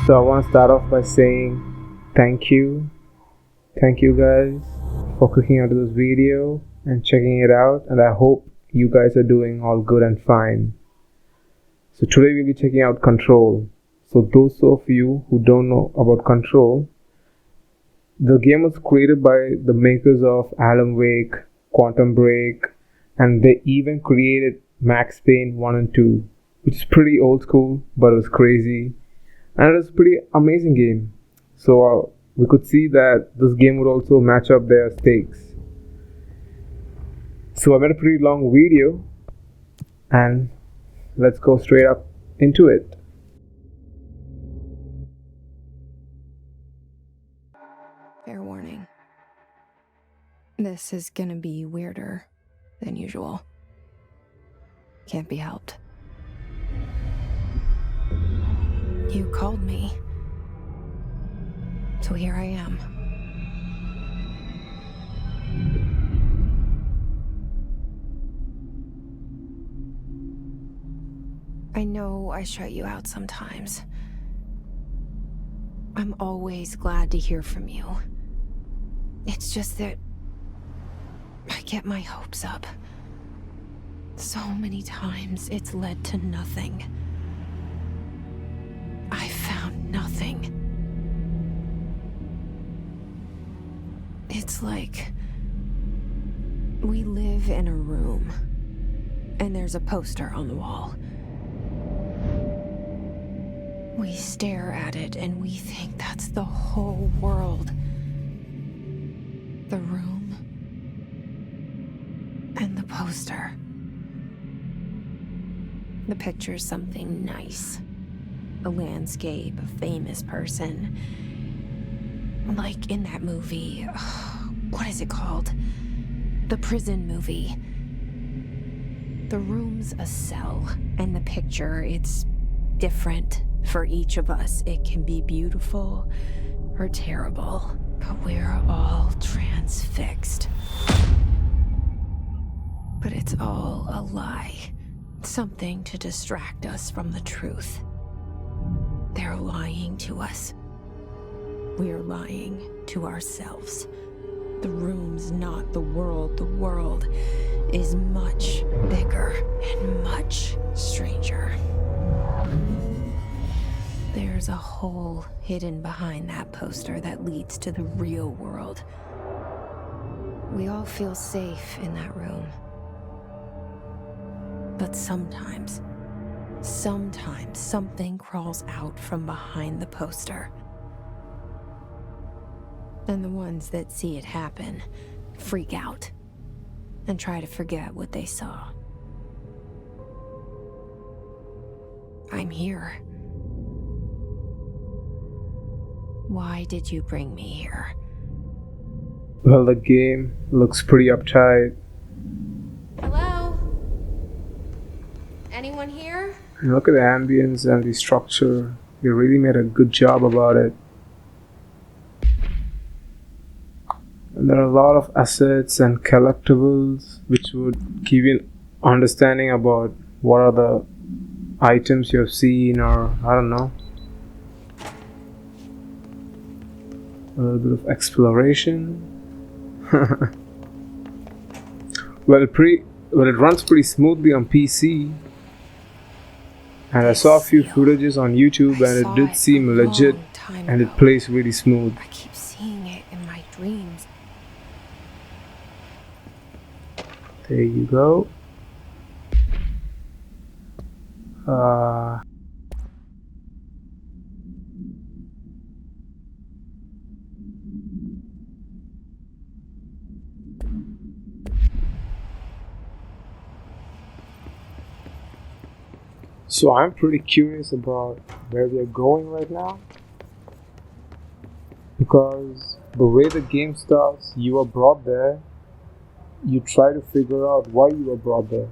So I want to start off by saying thank you. Thank you guys for clicking onto this video and checking it out, and I hope you guys are doing all good and fine. So today we'll be checking out Control. So those of you who don't know about Control, the game was created by the makers of Alan Wake, Quantum Break, and they even created Max Payne 1 and 2, which is pretty old school, but it was crazy. And it was a pretty amazing game. So we could see that this game would also match up their stakes. So I made a pretty long video, and let's go straight up into it. Fair warning. This is gonna be weirder than usual. Can't be helped. You called me. So here I am. I know I shut you out sometimes. I'm always glad to hear from you. It's just that I get my hopes up. So many times it's led to nothing. I found nothing. It's like we live in a room, and there's a poster on the wall. We stare at it and we think that's the whole world. The room and the poster. The picture's something nice. A landscape, a famous person. Like in that movie, what is it called? The prison movie. The room's a cell, and the picture, it's different for each of us. It can be beautiful or terrible, but we're all transfixed. But it's all a lie. Something to distract us from the truth. They're lying to us. We're lying to ourselves. The room's not the world. The world is much bigger and much stranger. There's a hole hidden behind that poster that leads to the real world. We all feel safe in that room. But sometimes something crawls out from behind the poster. And the ones that see it happen freak out and try to forget what they saw. I'm here. Why did you bring me here? Well, the game looks pretty uptight. Hello? Anyone here? And look at the ambience and the structure. They really made a good job about it. And there are a lot of assets and collectibles which would give you an understanding about what are the items you have seen, or I don't know, a little bit of exploration. Well, it runs pretty smoothly on PC, and I saw a few footages on YouTube, and it did seem legit, and it plays really smooth. I keep seeing it in my dreams. There you go. So I'm pretty curious about where we are going right now, because the way the game starts, you are brought there. You try to figure out why you were brought there.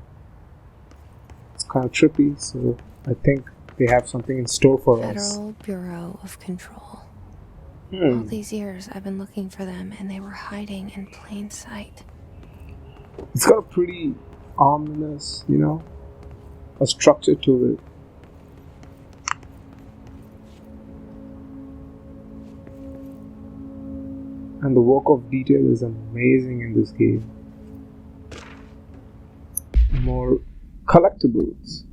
It's kind of trippy, so I think they have something in store for us. Federal Bureau of Control. All these years I've been looking for them, and they were hiding in plain sight. It's got a pretty ominous, a structure to it. And the work of detail is amazing in this game. More collectibles.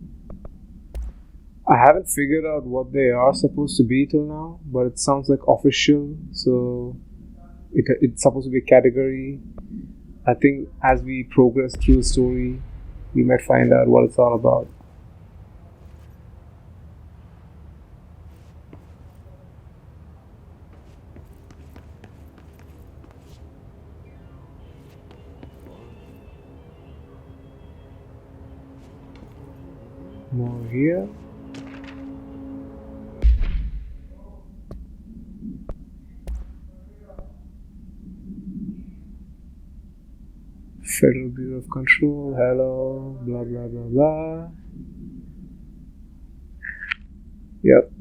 I haven't figured out what they are supposed to be till now, but it sounds like official, so it's supposed to be a category. I think as we progress through the story, we might find out what it's all about. More here. Federal Bureau of Control, hello, blah blah blah blah. Yep.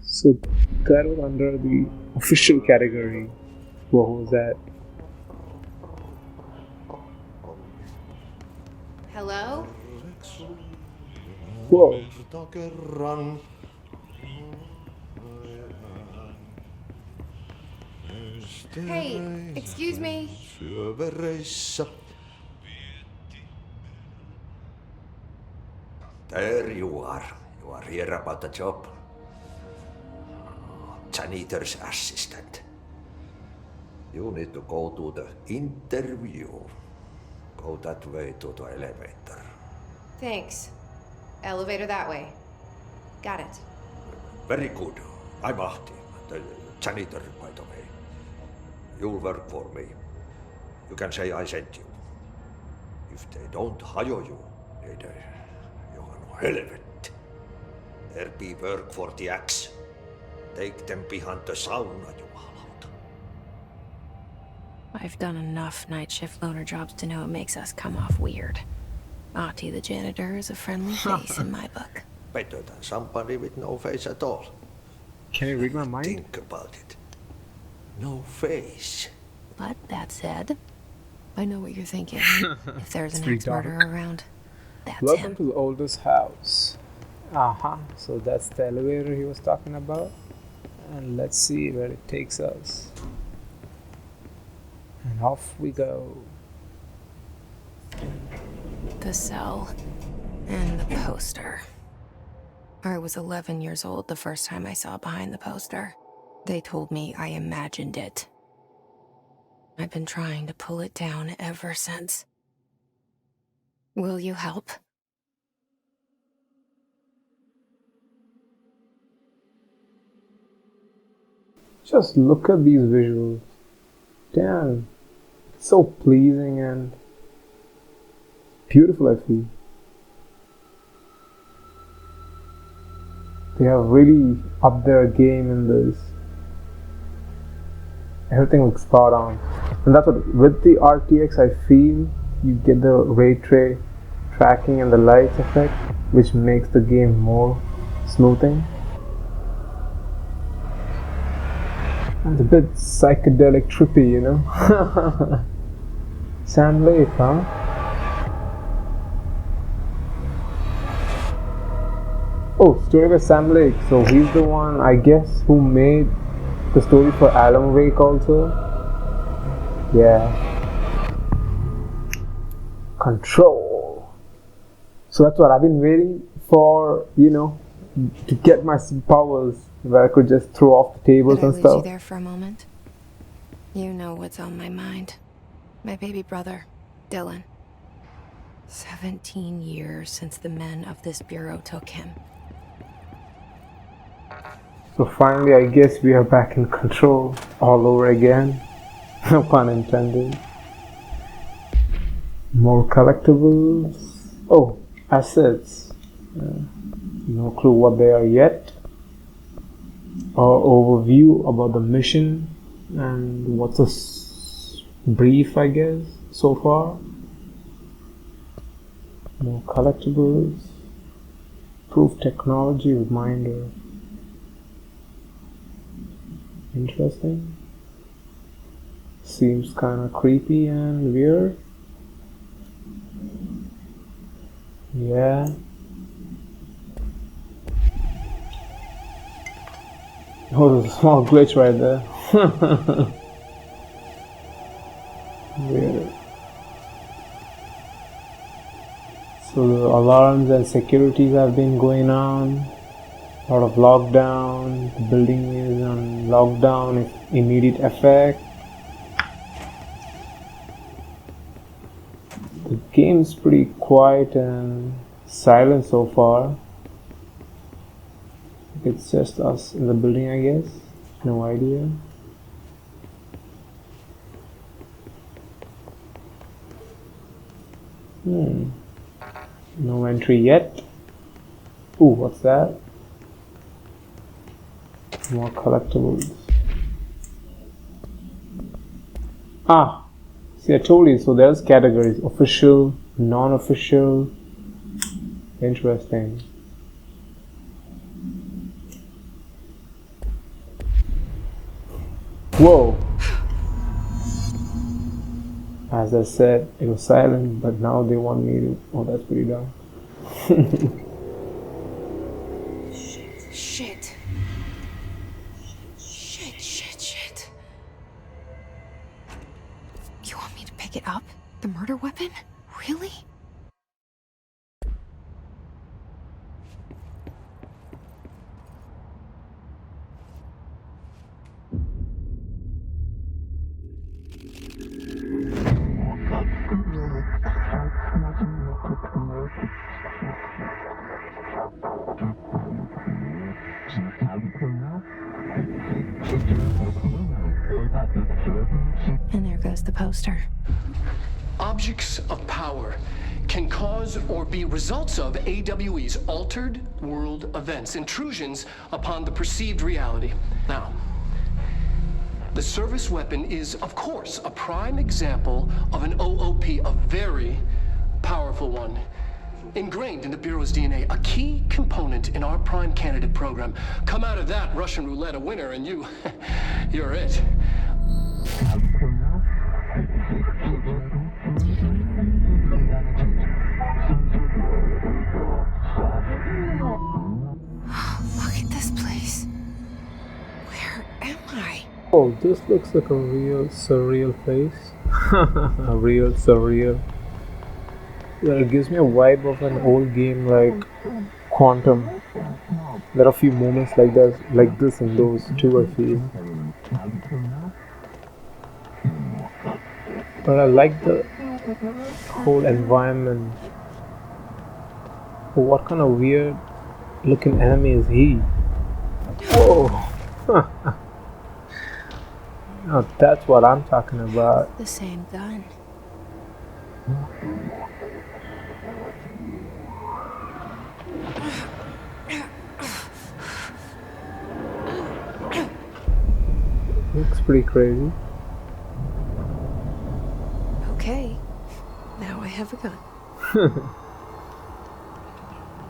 So that was under the official category. What was that? Hello? Whoa. Hey, excuse me. There you are. You are here about the job. Janitor's assistant. You need to go to the interview. Go that way to the elevator. Thanks. Elevator that way. Got it. Very good. I'm Ahti, the janitor, by the way. You'll work for me. You can say I sent you. If they don't hire you, niin johan on helvet. There be work for the axe. Take them behind the sauna, jumalauta. I've done enough night shift loner jobs to know it makes us come off weird. Ahti the janitor is a friendly face in my book. Better than somebody with no face at all. Can you read my mind? Think about it. No face. But that said, I know what you're thinking. If there's an pretty axe dark. murderer around, that's Welcome him. to the oldest house. So that's the elevator he was talking about. And let's see where it takes us. And off we go. The cell and the poster. I was 11 years old the first time I saw behind the poster. They told me I imagined it. I've been trying to pull it down ever since. Will you help? Just look at these visuals. Damn. It's so pleasing and beautiful, I feel. They have really upped their game in this. Everything looks spot on. And that's what, with the RTX, I feel you get the ray tracking and the lights effect, which makes the game more smoothing. And a bit psychedelic trippy, you know? Sam Lake, huh? Oh, story by Sam Lake. So he's the one, I guess, who made the story for Alan Wake also. Yeah. Control. So that's what I've been waiting for, you know, to get my powers where I could just throw off the tables Did I and lose stuff. you there for a moment? You know what's on my mind. My baby brother, Dylan. 17 years since the men of this bureau took him. So finally, I guess we are back in control all over again. No pun intended. More collectibles. Oh, assets. No clue what they are yet. Overview about the mission and what's a brief, I guess, so far. More collectibles. Proof technology reminder. Interesting. Seems kind of creepy and weird. Yeah. Oh, there's a small glitch right there. Weird. So the alarms and securities have been going on. A lot of lockdown. The building is on lockdown with immediate effect. The game's pretty quiet and silent so far. It's just us in the building, I guess. No idea. No entry yet. Ooh, what's that? More collectibles. Ah, see, I told you. So there's categories: official, non-official. Interesting. Whoa. As I said, it was silent, but now they want me to. Oh, that's pretty dumb. Shit. Shit. You want me to pick it up? The murder weapon? Really? And there goes the poster. Objects of power can cause or be results of AWE's altered world events, intrusions upon the perceived reality. Now, the service weapon is, of course, a prime example of an OOP, a very powerful one. Ingrained in the Bureau's DNA, a key component in our prime candidate program. Come out of that Russian roulette a winner and you're it. Look at this place. Where am I? Oh, this looks like a real surreal place. A real surreal. Yeah, it gives me a vibe of an old game like Quantum. There are a few moments like this in those too, I feel. But I like the whole environment. Oh, what kind of weird looking enemy is he? Whoa! Now that's what I'm talking about. The same gun. Looks pretty crazy. Okay. Now I have a gun.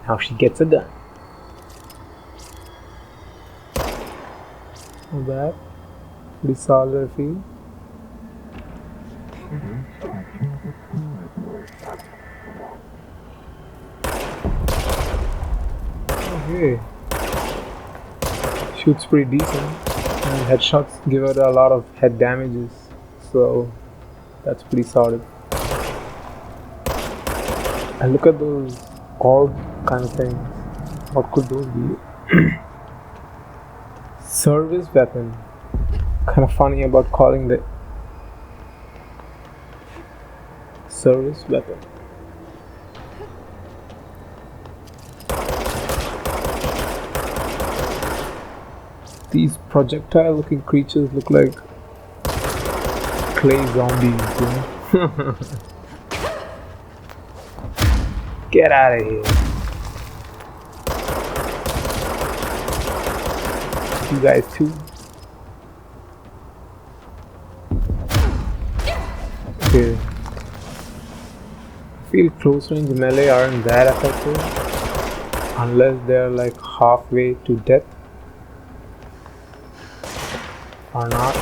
Now she gets a gun. Not bad. Pretty solid, I feel. Okay. Shoots pretty decent. And headshots give it a lot of head damages. So that's pretty solid. And look at those orb kind of things. What could those be? Service weapon. Kind of funny about calling the service weapon. These projectile looking creatures look like clay zombies, you know? Get out of here. You guys too. Okay. I feel close range melee aren't that effective unless they're like halfway to death or not.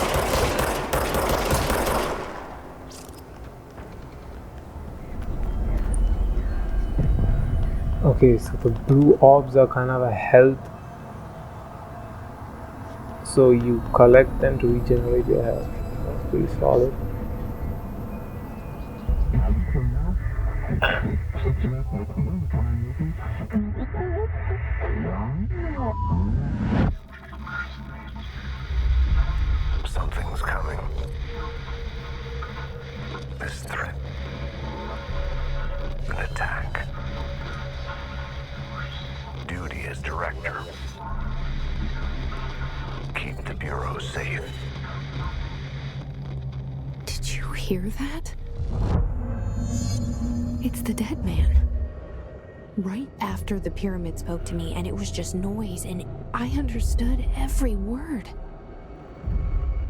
Okay, so the blue orbs are kind of a health So you collect them to regenerate your health. That's pretty solid. Something's coming. This threat. An attack. Duty as director. Keep the Bureau safe. Did you hear that? It's the dead man. Right after the pyramid spoke to me, and it was just noise, and I understood every word.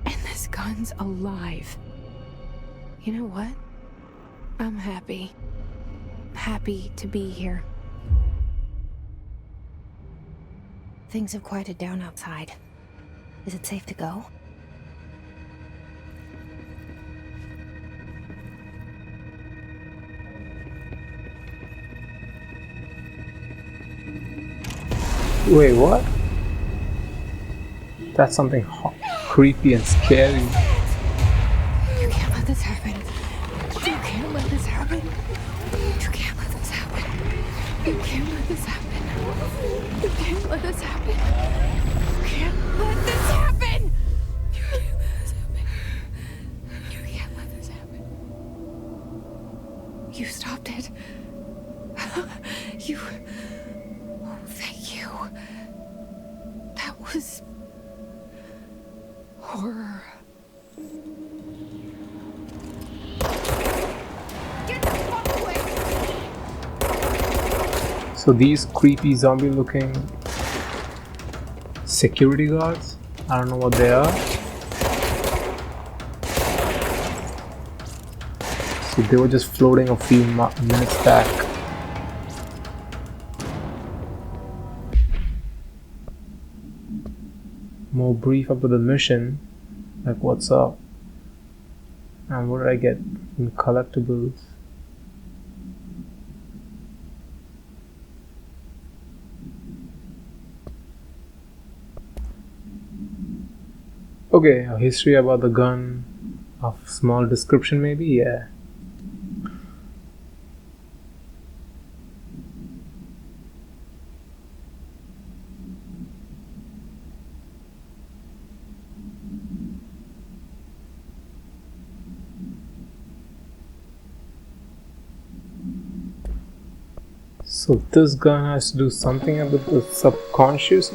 And this gun's alive. You know what? I'm happy. Happy to be here. Things have quieted down outside. Is it safe to go? Wait, what? That's something creepy and scary. You can't let this happen. You can't let this happen. You can't let this happen. You can't let this happen. You can't let this happen. You can't let this happen. You can't let this happen. You can't let this happen. You stopped it. You... Oh, thank you. That was... horror. Get the fuck away! So these creepy zombie looking security guards, I don't know what they are. So they were just floating a few minutes back. More brief about the mission, like what's up and what did I get in collectibles. Okay, a history about the gun, a small description maybe, yeah. So this gun has to do something with the subconscious.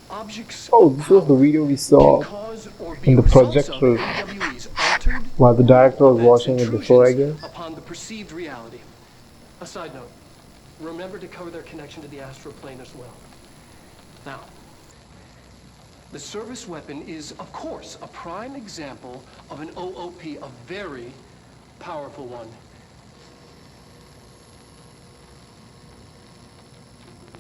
Objects Oh, of this was the power video we can saw cause or be in the results of projector AWE's altered while the director was events, watching it before, I intrusions guess. upon the perceived reality. A side note, remember to cover their connection to the astral plane as well. Now, the service weapon is, of course, a prime example of an OOP, a very powerful one.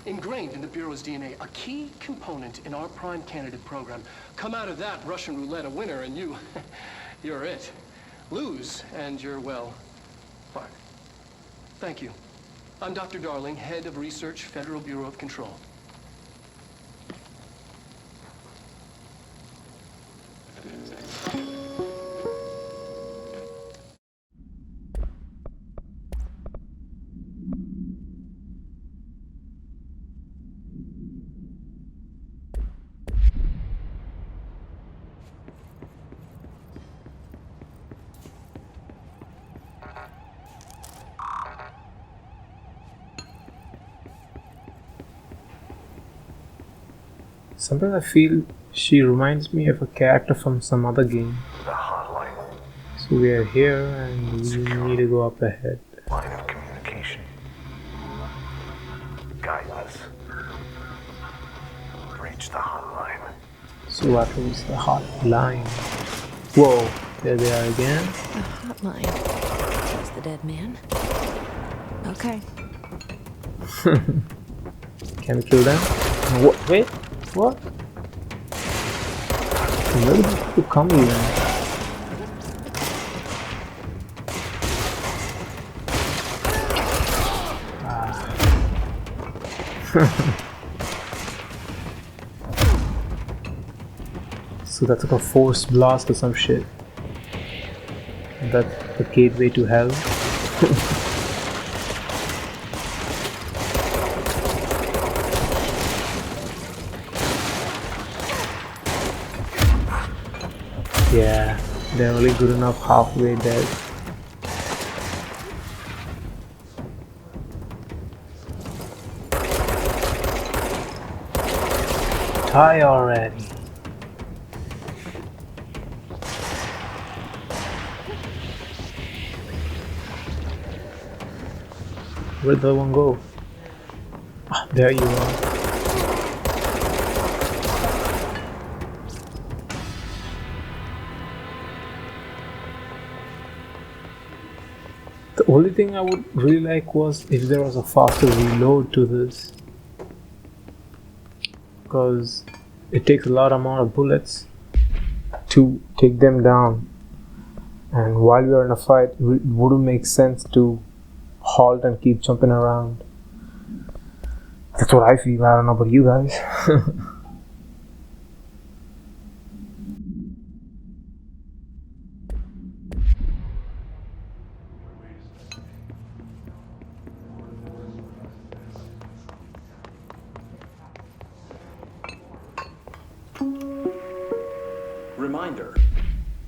Ingrained in the Bureau's DNA, a key component in our prime candidate program. Come out of that Russian roulette a winner and you're it. Lose and you're, well, fired. Thank you. I'm Dr. Darling, Head of Research, Federal Bureau of Control. Sometimes I feel she reminds me of a character from some other game. The hotline. So we are here and we need to go up ahead. Line of communication. Guide us. Reach the hotline. So what was the hotline? Whoa, there they are again. The hotline. There's the dead man. Okay. Can we kill them? What? Wait, what? Where did these people come even? So that's like a forced blast or some shit. That's the gateway to hell. Yeah, they're only good enough halfway dead. Die already. Where'd the other one go? Ah, there you are. The only thing I would really like was if there was a faster reload to this, because it takes a lot amount of bullets to take them down, and while we are in a fight it wouldn't make sense to halt and keep jumping around. That's what I feel. I don't know about you guys. Reminder.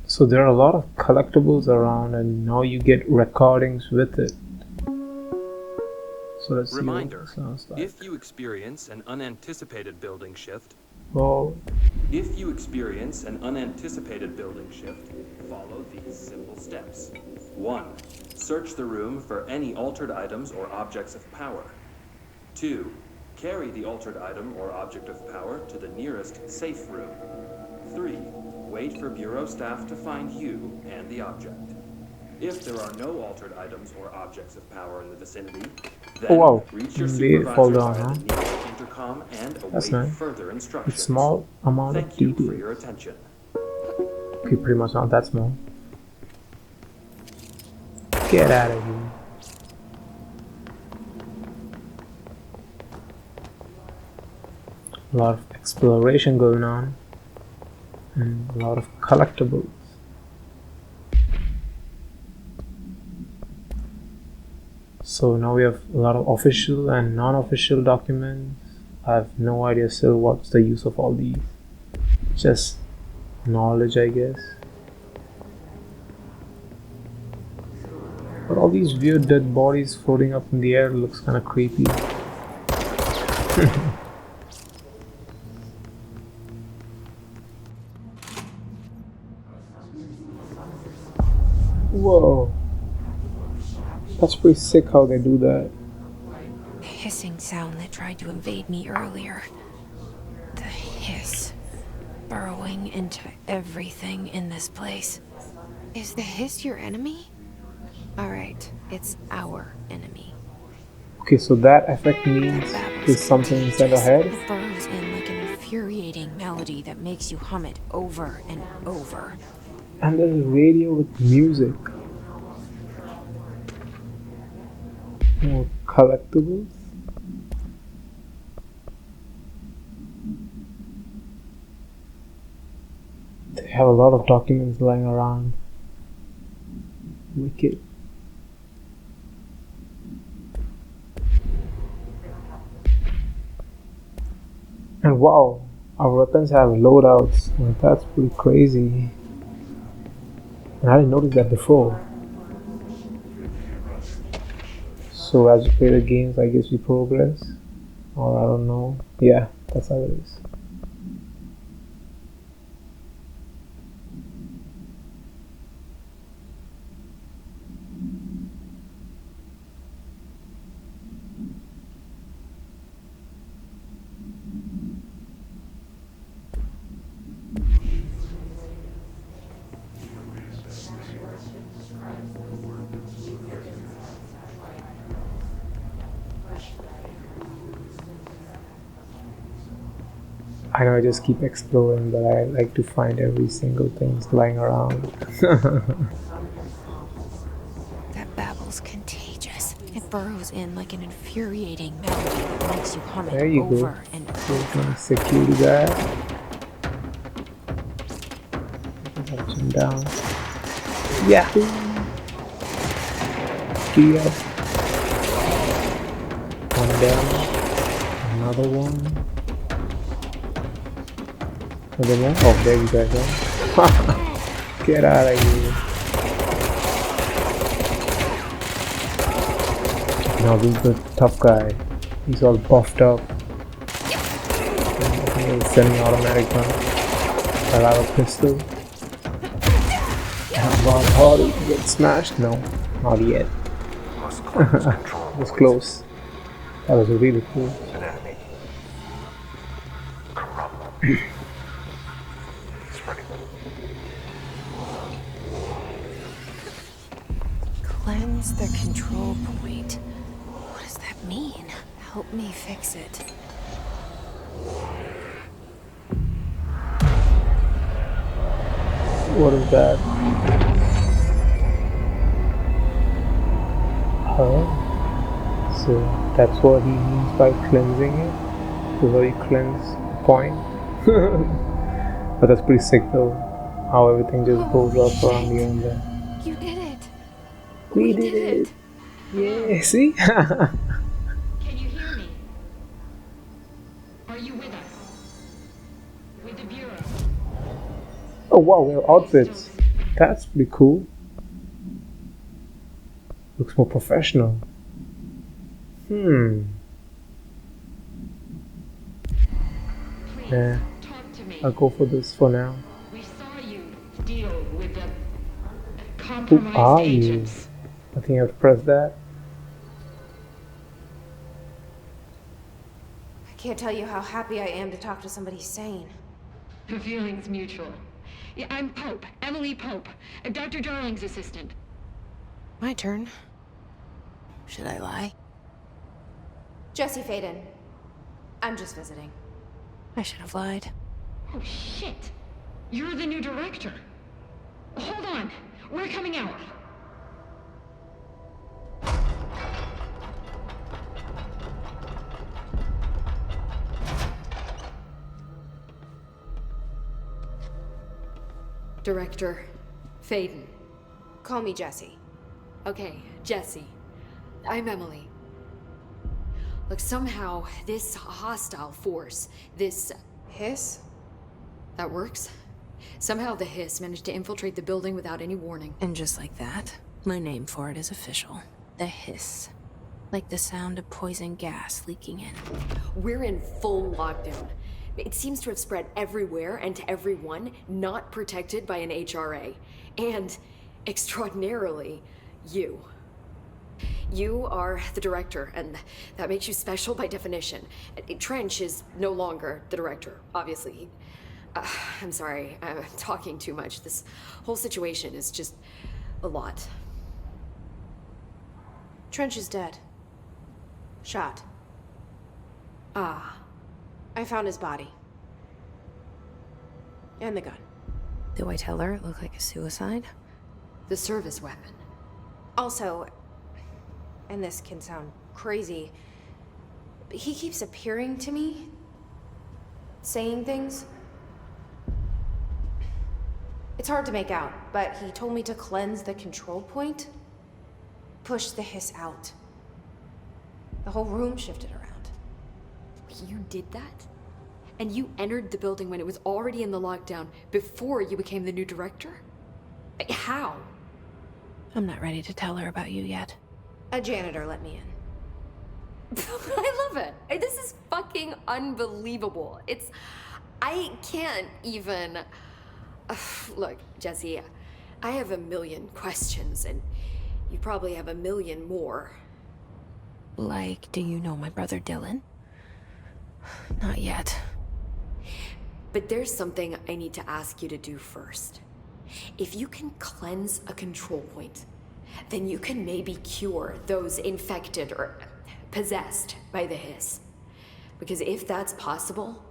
So there are a lot of collectibles around, and now you get recordings with it. So let's Reminder. see what it sounds like. If you experience an unanticipated building shift, Oh, If you experience an unanticipated building shift, follow these simple steps. 1. Search the room for any altered items or objects of power. 2. Carry the altered item or object of power to the nearest safe room. 3. Wait for Bureau staff to find you and the object. If there are no altered items or objects of power in the vicinity, then wow. reach your They fall supervisor down, via huh? the nearest intercom and That's await nice. further instructions. It's small amount of Thank you for detail. your attention. Okay, pretty much not that small. Get out of here. A lot of exploration going on, and a lot of collectibles. So now we have a lot of official and non-official documents. I have no idea still what's the use of all these. Just knowledge, I guess. But all these weird dead bodies floating up in the air looks kind of creepy. Whoa. That's pretty sick how they do that. The hissing sound that tried to invade me earlier. The hiss. Burrowing into everything in this place. Is the hiss your enemy? Alright, it's our enemy. Okay, so that effect means there's something inside our head. It burrows in like an infuriating melody that makes you hum it over and over. And there's a radio with music. More collectibles. They have a lot of documents lying around. Wicked. And wow, our weapons have loadouts. Well, that's pretty crazy. And I didn't notice that before. So as you play the games, I guess you progress. Or I don't know. Yeah, that's how it is. I know I just keep exploring, but I like to find every single thing lying around. That babble's contagious. It burrows in like an infuriating melody that makes you hum There it you go. over and over. Security guy. And down. Yahoo! Three up. One down. Another one. Another more? Oh, there you guys are. Get out of here. Now this is the tough guy. He's all buffed up. He's semi-automatic gun. I have a pistol. How did he get smashed? No, not yet. Must cleanse control It was points. close. That was really cool. An enemy. Corrupt. Spreading. Cleanse the control point. What does that mean? Help me fix it. What is that? So that's what he means by cleansing it. So how you cleanse the point. But that's pretty sick though. How everything just goes up around here and there. You did it. We did it. Yeah, see? Can you hear me? Are you with us? With the Bureau? Oh wow, we have outfits. That's pretty cool. Looks more professional. Please, Yeah, talk to me. I'll go for this for now. We saw you deal with the Who compromised are you? agents. I think I have to press that. I can't tell you how happy I am to talk to somebody sane. The feeling's mutual. Yeah, I'm Pope, Emily Pope, Dr. Darling's assistant. My turn. Should I lie? Jesse Faden. I'm just visiting. I should have lied. Oh, shit. You're the new director. Hold on. We're coming out. Director Faden. Call me Jesse. Okay, Jesse. I'm Emily. Look, somehow this hostile force, this... Hiss? that works? Somehow the hiss managed to infiltrate the building without any warning. And just like that, my name for it is official. The hiss. Like the sound of poison gas leaking in. We're in full lockdown. It seems to have spread everywhere and to everyone not protected by an HRA. And, extraordinarily, you. You are the director, and that makes you special by definition. Trench is no longer the director, obviously. I'm sorry, I'm talking too much. This whole situation is just a lot. Trench is dead. Shot. Ah, I found his body. And the gun. Do I tell her it looked like a suicide? the service weapon. Also, and this can sound crazy, but he keeps appearing to me, saying things. It's hard to make out, but he told me to cleanse the control point, push the hiss out. The whole room shifted around. You did that? And you entered the building when it was already in the lockdown before you became the new director? How? I'm not ready to tell her about you yet. A janitor let me in. I love it. This is fucking unbelievable. I can't even... Look, Jesse, I have a million questions, and you probably have a million more. Like, do you know my brother Dylan? Not yet. But there's something I need to ask you to do first. If you can cleanse a control point, then you can maybe cure those infected or possessed by the hiss. Because if that's possible,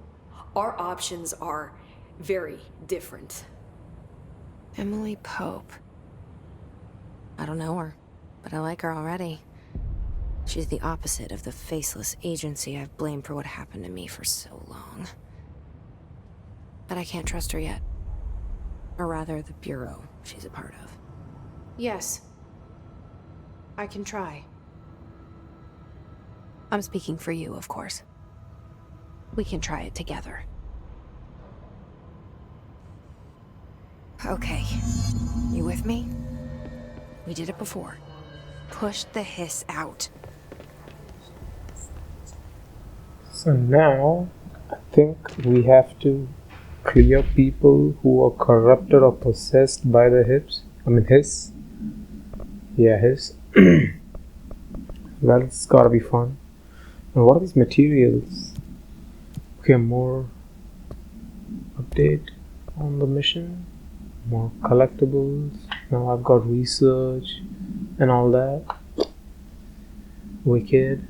our options are very different. Emily Pope. I don't know her, but I like her already. She's the opposite of the faceless agency I've blamed for what happened to me for so long. But I can't trust her yet. Or rather, the bureau she's a part of. Yes. I can try. I'm speaking for you, of course. We can try it together. Okay. You with me? We did it before. Push the hiss out. So now, I think we have to clear people who are corrupted or possessed by the hiss. Yeah, hiss. Well, it's gotta be fun. And what are these materials? Okay, more update on the mission. More collectibles. Now I've got research and all that. Wicked.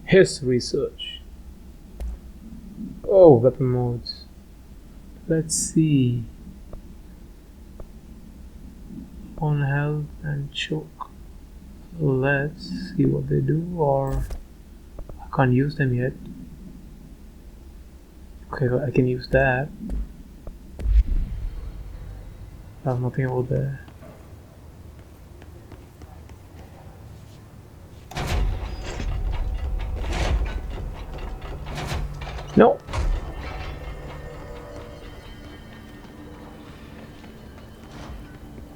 His research. Oh, weapon modes. Let's see. On health and choke. Let's see what they do, or I can't use them yet. Okay, I can use that. I have nothing over there. No.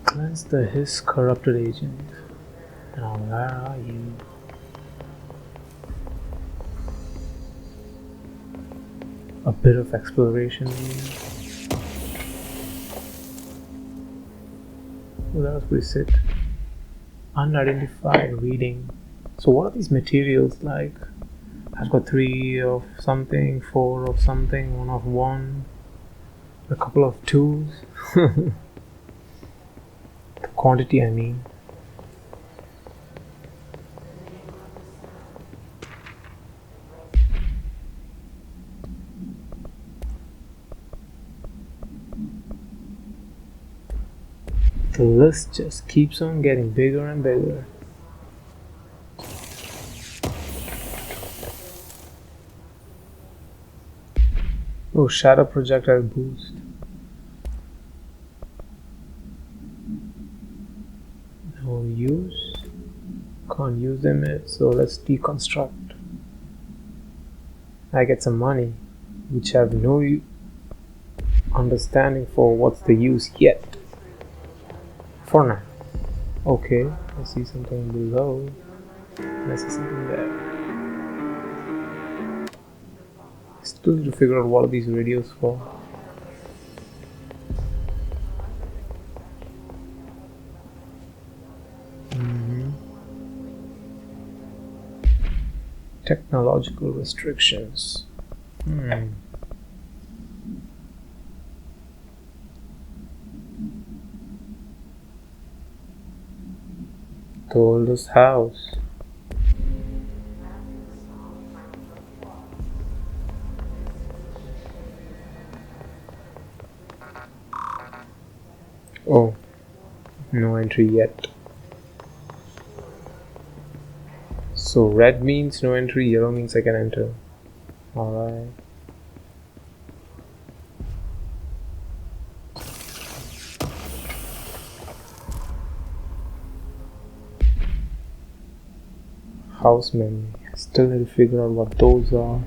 Cleanse his corrupted agent. Now where are you? A bit of exploration here. Oh, that was pretty sick. Unidentified reading. So what are these materials like? I've got 3 of something, 4 of something, 1 of 1, a couple of 2s. The quantity, I mean. The list just keeps on getting bigger and bigger. Oh, shadow projectile boost. No use. Can't use them yet, so let's deconstruct. I get some money, which I have no understanding for what's the use yet. For now. Okay, I see something below. I see something there. I still need to figure out what are these radios for. Technological restrictions. The oldest house. Oh, no entry yet. So red means no entry, yellow means I can enter. Alright. House memory. I still need to figure out what those are.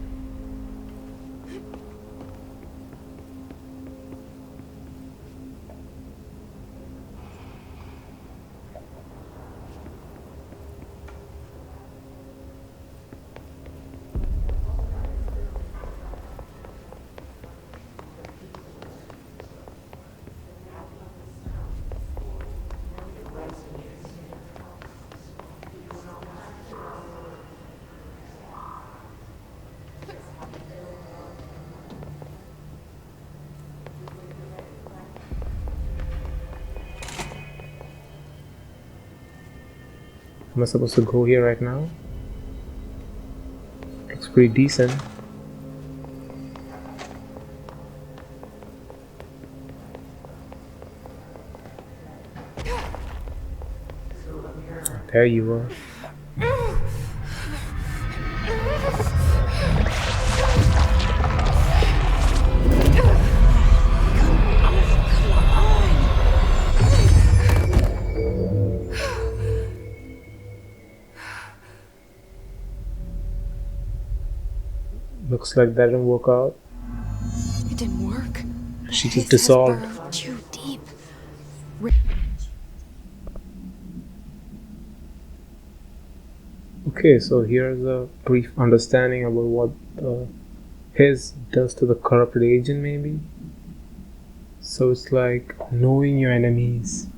Am I supposed to go here right now? Looks pretty decent. There you are. Looks like that didn't work out. It didn't work. She The just hiss has dissolved. burrowed too deep. Okay, so here's a brief understanding about what his does to the corrupted agent, maybe. So it's like knowing your enemies.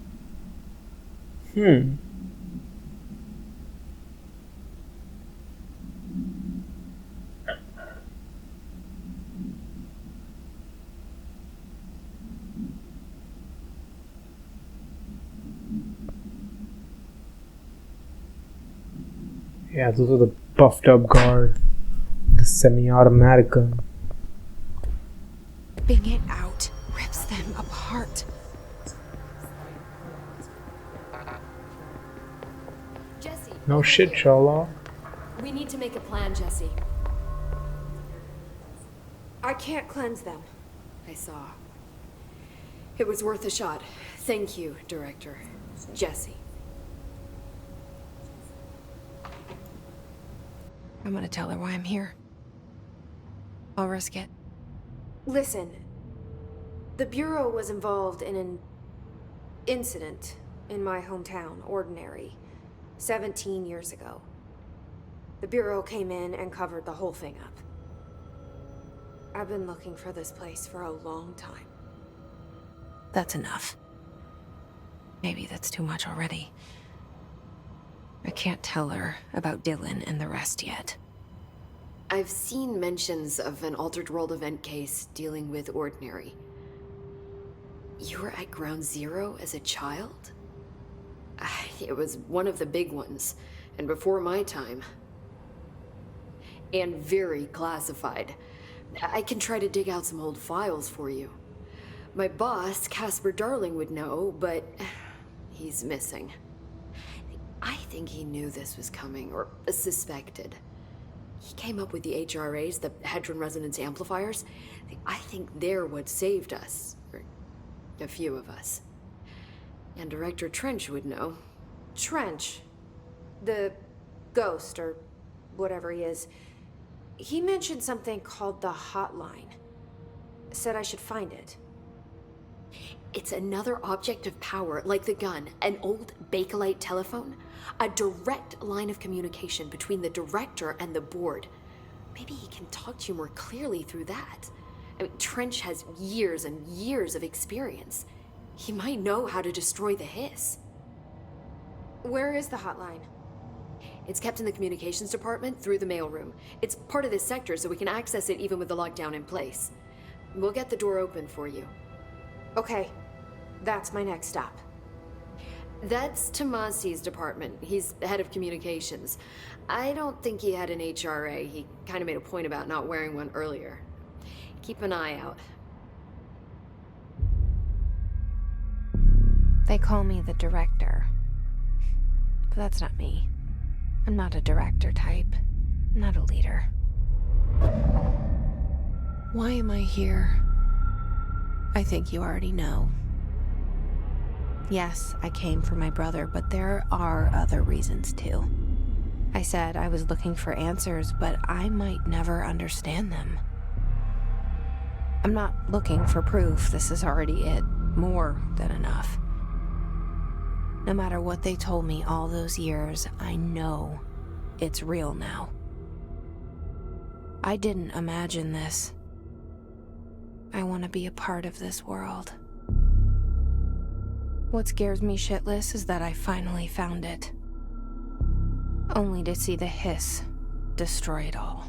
Yeah, those are the buffed up guard, the semi-automatic gun. Ripping it out rips them apart. Jesse. No over shit, here. Sherlock. We need to make a plan, Jesse. I can't cleanse them. I saw. It was worth a shot. Thank you, Director. Jesse. I'm gonna tell her why I'm here. I'll risk it. Listen, the Bureau was involved in an incident in my hometown, Ordinary, 17 years ago. The Bureau came in and covered the whole thing up. I've been looking for this place for a long time. That's enough. Maybe that's too much already. I can't tell her about Dylan and the rest yet. I've seen mentions of an Altered World event case dealing with Ordinary. You were at Ground Zero as a child? It was one of the big ones, and before my time. And very classified. I can try to dig out some old files for you. My boss, Casper Darling, would know, but he's missing. I think he knew this was coming, or suspected. He came up with the HRAs, the Hadron Resonance Amplifiers. I think they're what saved us. Or a few of us. And Director Trench would know. Trench, the ghost, or whatever he is, he mentioned something called the Hotline. Said I should find it. It's another object of power, like the gun, an old Bakelite telephone. A direct line of communication between the director and the board. Maybe he can talk to you more clearly through that. I mean, Trench has years and years of experience. He might know how to destroy the hiss. Where is the hotline? It's kept in the communications department through the mailroom. It's part of this sector, so we can access it even with the lockdown in place. We'll get the door open for you. Okay, that's my next stop. That's Tomasi's department. He's head of communications. I don't think he had an HRA. He kind of made a point about not wearing one earlier. Keep an eye out. They call me the director. But that's not me. I'm not a director type. I'm not a leader. Why am I here? I think you already know. Yes, I came for my brother, but there are other reasons too. I said I was looking for answers, but I might never understand them. I'm not looking for proof. This is already it. More than enough. No matter what they told me all those years, I know it's real now. I didn't imagine this. I want to be a part of this world. What scares me shitless is that I finally found it. Only to see the hiss destroy it all.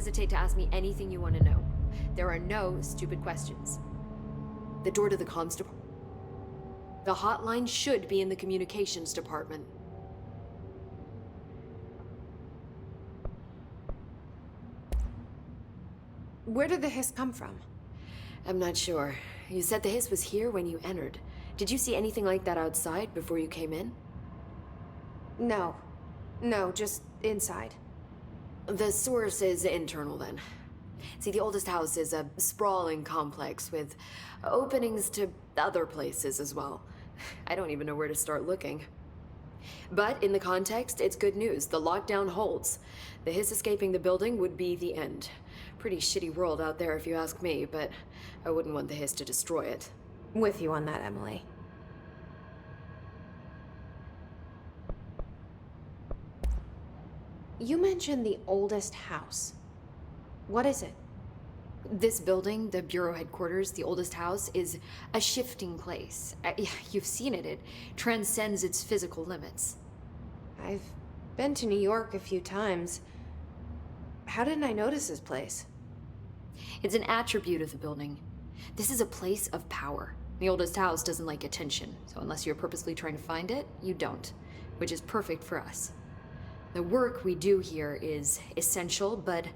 hesitate to ask me anything you want to know. There are no stupid questions. The door to the comms department. The hotline should be in the communications department. Where did the hiss come from? I'm not sure. You said the hiss was here when you entered. Did you see anything like that outside before you came in? No. No, just inside. The source is internal then. See, the oldest house is a sprawling complex with openings to other places as well. I don't even know where to start looking. But in the context, it's good news. The lockdown holds. The hiss escaping the building would be the end. Pretty shitty world out there if you ask me, but I wouldn't want the hiss to destroy it. With you on that, Emily. You mentioned the oldest house. What is it? This building, the Bureau headquarters, the oldest house, is a shifting place. You've seen it. It transcends its physical limits. I've been to New York a few times. How didn't I notice this place? It's an attribute of the building. This is a place of power. The oldest house doesn't like attention, so unless you're purposely trying to find it, you don't, which is perfect for us. The work we do here is essential, but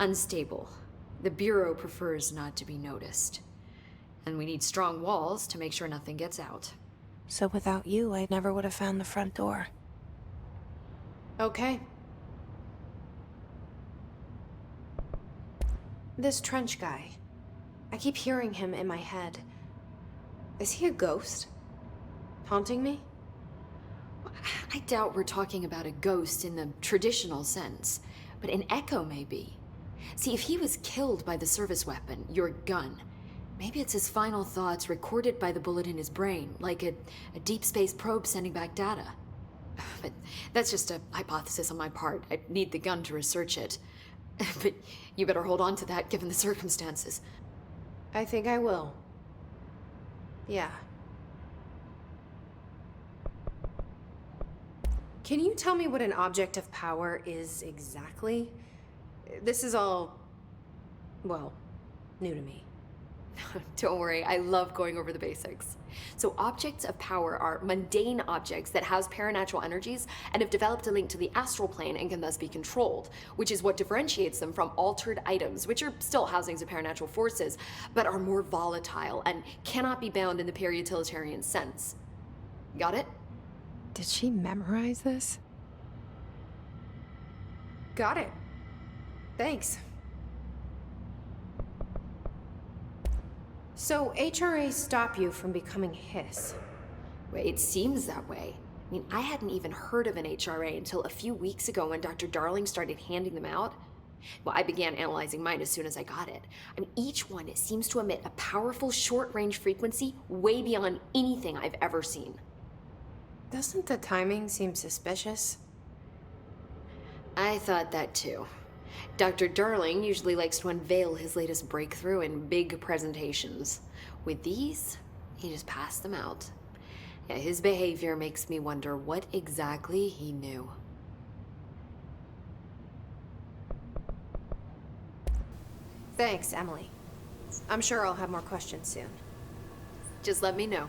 unstable. The Bureau prefers not to be noticed. And we need strong walls to make sure nothing gets out. So without you, I never would have found the front door. Okay. This Trench guy. I keep hearing him in my head. Is he a ghost? Haunting me? I doubt we're talking about a ghost in the traditional sense, but an echo maybe. See, if he was killed by the service weapon, your gun, maybe it's his final thoughts recorded by the bullet in his brain, like a deep space probe sending back data. But that's just a hypothesis on my part. I'd need the gun to research it. But you better hold on to that given the circumstances. I think I will. Yeah. Can you tell me what an object of power is exactly? This is all, well, new to me. Don't worry, I love going over the basics. So objects of power are mundane objects that house paranatural energies and have developed a link to the astral plane and can thus be controlled, which is what differentiates them from altered items, which are still housings of paranatural forces, but are more volatile and cannot be bound in the peri-utilitarian sense. Got it? Did she memorize this? Got it. Thanks. So HRA stop you from becoming Hiss? Well, it seems that way. I mean, I hadn't even heard of an HRA until a few weeks ago when Dr. Darling started handing them out. Well, I began analyzing mine as soon as I got it. I mean, each one seems to emit a powerful short-range frequency way beyond anything I've ever seen. Doesn't the timing seem suspicious? I thought that too. Dr. Darling usually likes to unveil his latest breakthrough in big presentations. With these, he just passed them out. Yeah, his behavior makes me wonder what exactly he knew. Thanks, Emily. I'm sure I'll have more questions soon. Just let me know.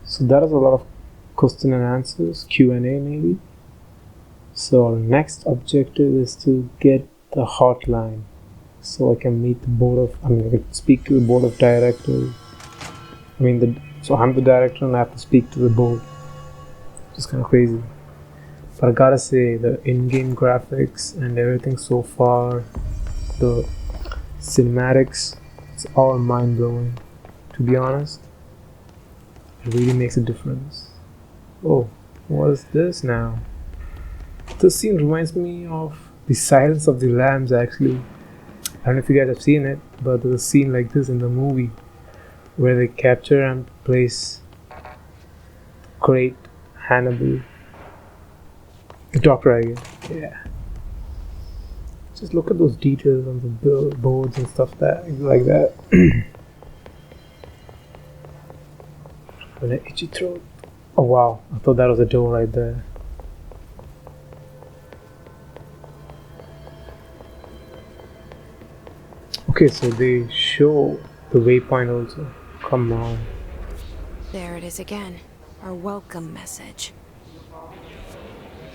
So that is a lot of question and answers, Q&A maybe. So our next objective is to get the hotline so I can meet I can speak to the board of directors. So I'm the director and I have to speak to the board. It's kind of crazy. But I gotta say, the in-game graphics and everything so far, the cinematics, it's all mind-blowing. To be honest, it really makes a difference. Oh, what is this now? This scene reminds me of The Silence of the Lambs actually. I don't know if you guys have seen it, but there's a scene like this in the movie where they capture and place great Hannibal, the doctor, I guess. Yeah. Just look at those details on the billboards and stuff like that. With an itchy throat. Oh wow, I thought that was a door right there. Okay, so they show the waypoint also. Come on. There it is again. Our welcome message.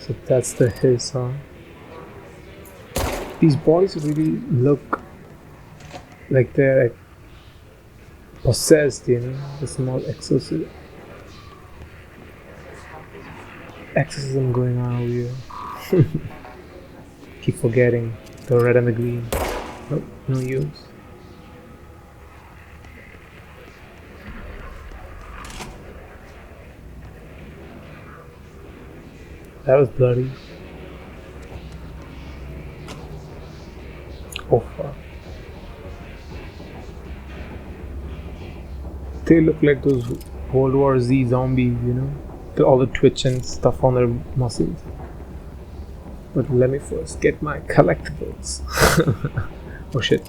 So that's the hill song. These bodies really look like they're possessed, you know. The small exorcism going on over here. Keep forgetting the red and the green. Nope, no use. That was bloody. Oh fuck. They look like those World War Z zombies, you know? All the twitch and stuff on their muscles. But let me first get my collectibles. Oh shit.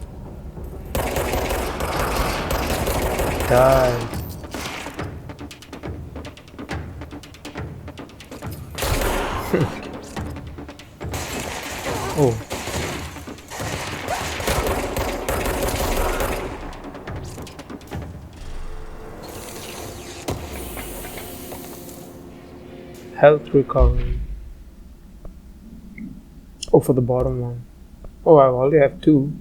Die. Oh. Health recovery. Oh, for the bottom one. Oh, I already have 2.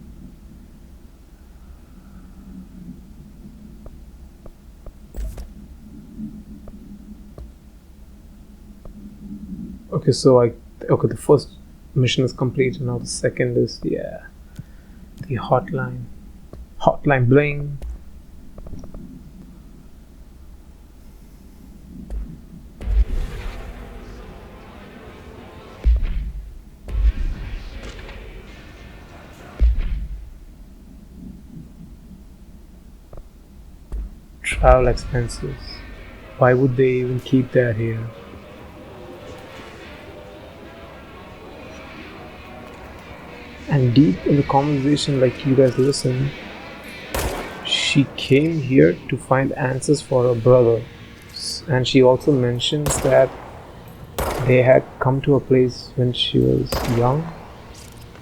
Okay, so okay, the first mission is complete, and now the second is, yeah, the hotline bling. Travel expenses. Why would they even keep that here? And deep in the conversation, like you guys listen, she came here to find answers for her brother. And she also mentions that they had come to a place when she was young.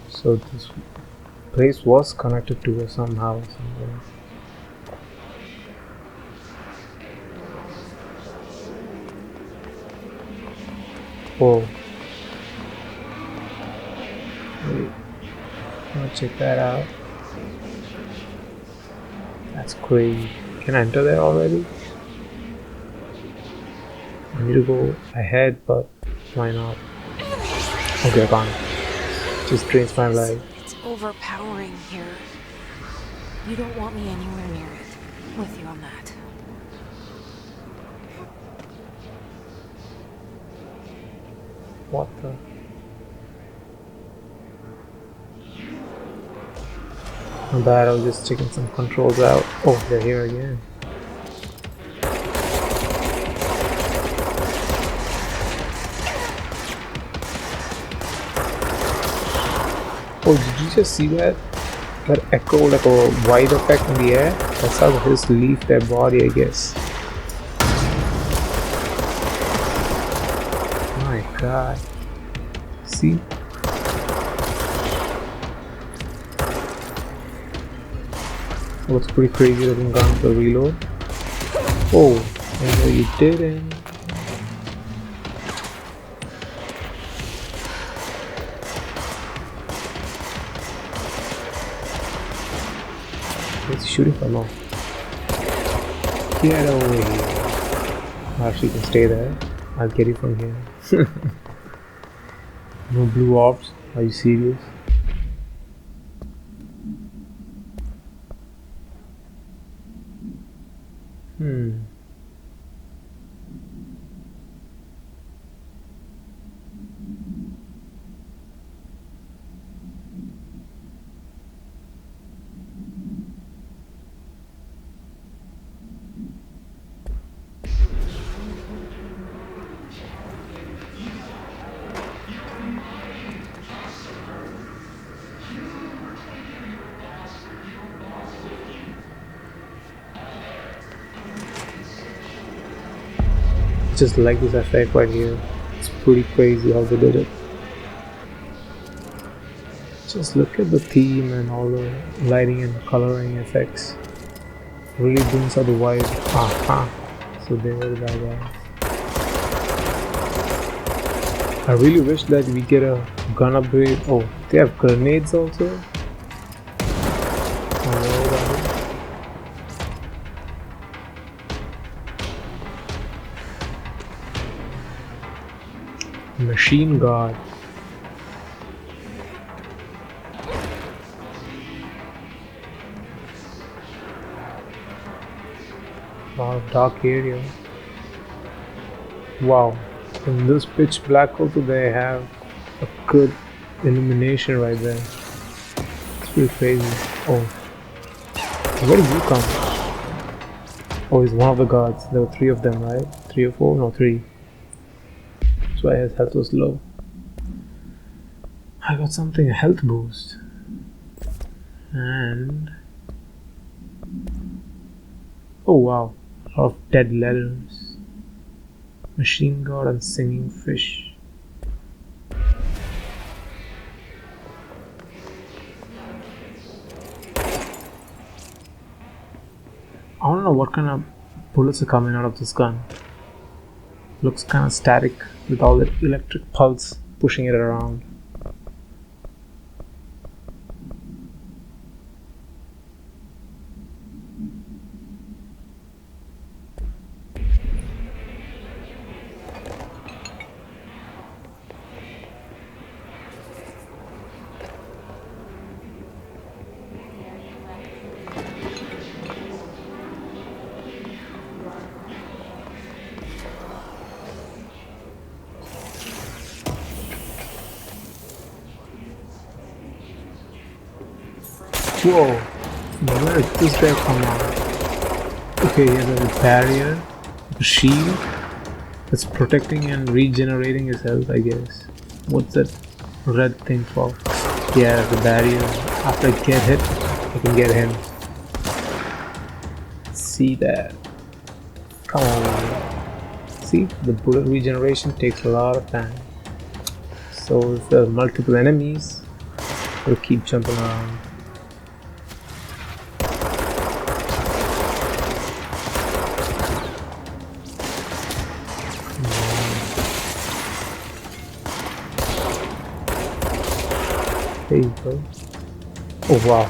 So this place was connected to her somehow, somewhere. Oh. Wait. I'll check that out. That's crazy. Can I enter there already? I need to go ahead, but why not? Okay, I can't. Just drains my life. It's overpowering here. You don't want me anywhere near it. With you on that. What the? Not bad, I was just checking some controls out. Oh, they're here again. Oh, did you just see that? That echo, like a wide effect in the air? That's how his leave their body, I guess. My god. See? Looks pretty crazy looking gun for reload. Oh, and no, you didn't. What's he shooting from now? Get over here. Actually, you can stay there. I'll get you from here. No blue orbs? Are you serious? Just like this effect right here. It's pretty crazy how they did it. Just look at the theme and all the lighting and coloring effects. Really brings out the vibe. Aha! So they were the bad guys. I really wish that we get a gun upgrade. Oh, they have grenades also. Machine guard. Wow, dark area. Wow, in this pitch black also they have a good illumination right there. It's pretty crazy. Oh, where did you come? Oh, he's one of the guards. There were 3 of them, right? 3 or 4? No, 3. That's why his health was low. I got something, a health boost. And oh wow, a lot of dead letters. Machine guard and singing fish. I don't know what kind of bullets are coming out of this gun. Looks kind of static with all that electric pulse pushing it around. Whoa, where did this guy come out? Okay, he has a barrier, a shield that's protecting and regenerating his health, I guess. What's that red thing for? Yeah, the barrier. After I get hit, I can get him. See that? Come on. See, the bullet regeneration takes a lot of time. So if there are multiple enemies, we'll keep jumping around. There you go. Oh wow.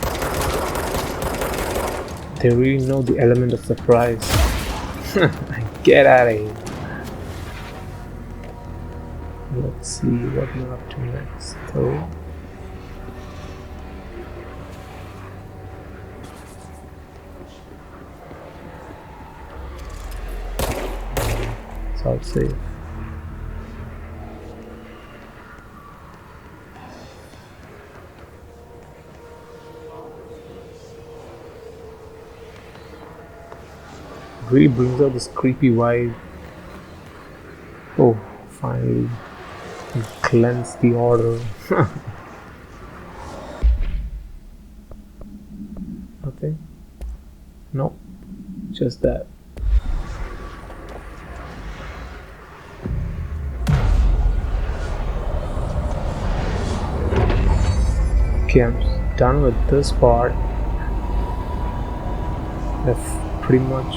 They really know the element of surprise. Get out of here. Let's see what we're up to next though. It's all safe. Really brings out this creepy vibe. Oh, finally, cleanse the order. Nothing? No, just that. Okay, I'm done with this part. I've pretty much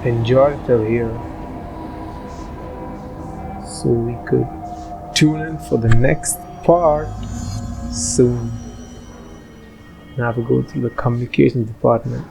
enjoyed it till here, so we could tune in for the next part soon. Now I have to go to the communications department.